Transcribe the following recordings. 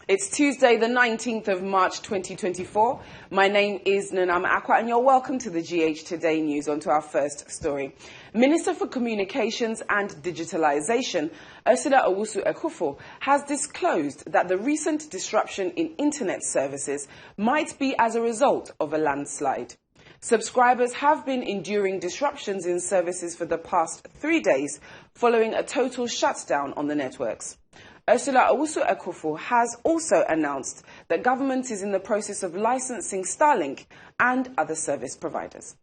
It's Tuesday, the 19th of March, 2024. My name is Nanam Akwa, and you're welcome to the GH Today News. On to our first story. Minister for Communications and Digitalization, Ursula Owusu-Ekufo, has disclosed that the recent disruption in internet services might be as a result of a landslide. Subscribers have been enduring disruptions in services for the past 3 days following a total shutdown on the networks. Ursula Owusu-Ekufo has also announced that government is in the process of licensing Starlink and other service providers.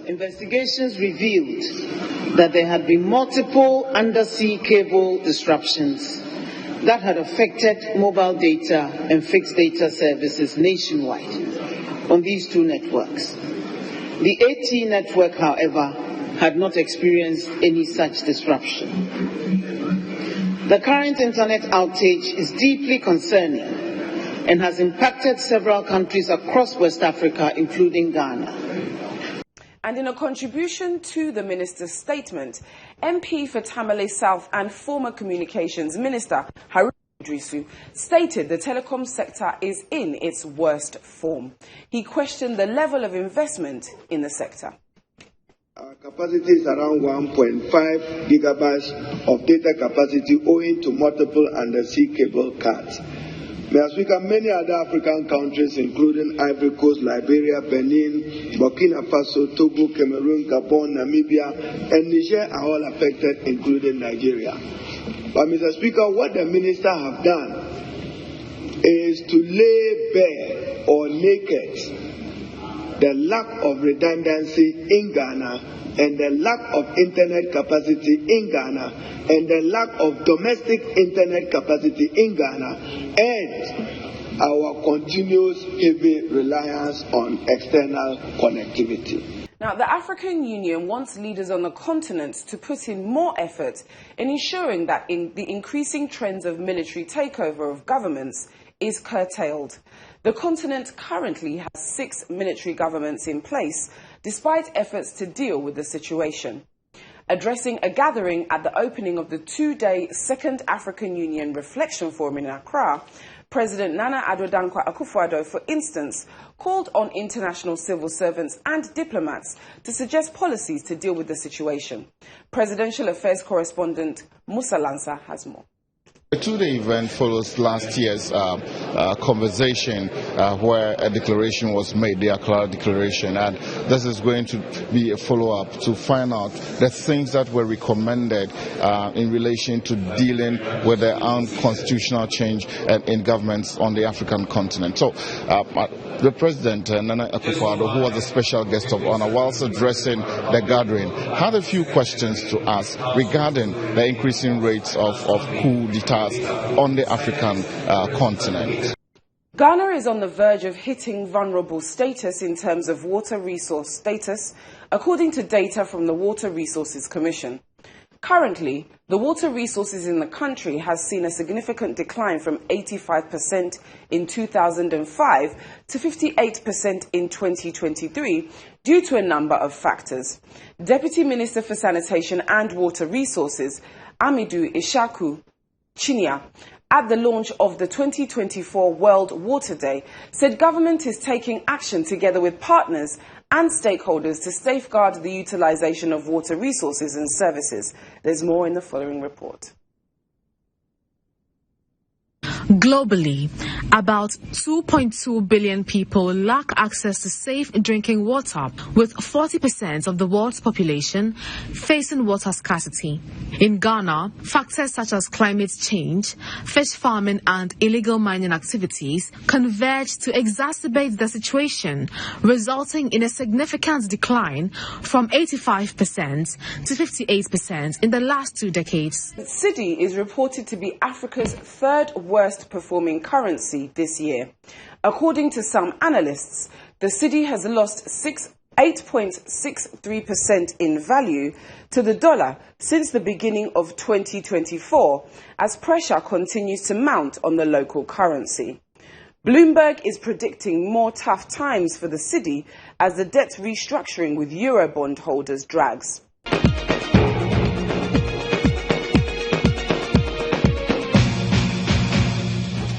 Investigations revealed that there had been multiple undersea cable disruptions that had affected mobile data and fixed data services nationwide on these two networks. The AT network, however, had not experienced any such disruption. The current internet outage is deeply concerning and has impacted several countries across West Africa, including Ghana. And in a contribution to the minister's statement, MP for Tamale South and former Communications Minister Haruna stated the telecom sector is in its worst form. He questioned the level of investment in the sector. Our capacity is around 1.5 gigabytes of data capacity owing to multiple undersea cable cuts. Many other African countries, including Ivory Coast, Liberia, Benin, Burkina Faso, Togo, Cameroon, Gabon, Namibia, and Niger are all affected, including Nigeria. But, Mr. Speaker, what the minister have done is to lay bare or naked the lack of redundancy in Ghana and the lack of internet capacity in Ghana and the lack of domestic internet capacity in Ghana and our continuous heavy reliance on external connectivity. Now, the African Union wants leaders on the continent to put in more effort in ensuring that the increasing trends of military takeover of governments is curtailed. The continent currently has 6 military governments in place, despite efforts to deal with the situation. Addressing a gathering at the opening of the 2-day Second African Union Reflection Forum in Accra, President Nana Addo Dankwa Akufo-Addo, for instance, called on international civil servants and diplomats to suggest policies to deal with the situation. Presidential Affairs correspondent Musa Lansa has more. The 2-day event follows last year's conversation where a declaration was made, the Accra Declaration, and this is going to be a follow-up to find out the things that were recommended in relation to dealing with the unconstitutional change in governments on the African continent. So, the President, Nana Akufo-Addo, who was a special guest of honor, whilst addressing the gathering, had a few questions to ask regarding the increasing rates of coup d'etats on the African continent. Ghana is on the verge of hitting vulnerable status in terms of water resource status, according to data from the Water Resources Commission. Currently, the water resources in the country has seen a significant decline from 85% in 2005 to 58% in 2023 due to a number of factors. Deputy Minister for Sanitation and Water Resources, Amidou Ishaku Chinia, at the launch of the 2024 World Water Day, said government is taking action together with partners and stakeholders to safeguard the utilization of water resources and services. There's more in the following report. Globally, about 2.2 billion people lack access to safe drinking water, with 40% of the world's population facing water scarcity. In Ghana, factors such as climate change, fish farming and illegal mining activities converge to exacerbate the situation, resulting in a significant decline from 85% to 58% in the last 2 decades. Cedi is reported to be Africa's third worst performing currency this year. According to some analysts, the Cedi has lost 8.63% in value to the dollar since the beginning of 2024, as pressure continues to mount on the local currency. Bloomberg is predicting more tough times for the Cedi as the debt restructuring with Eurobond holders drags.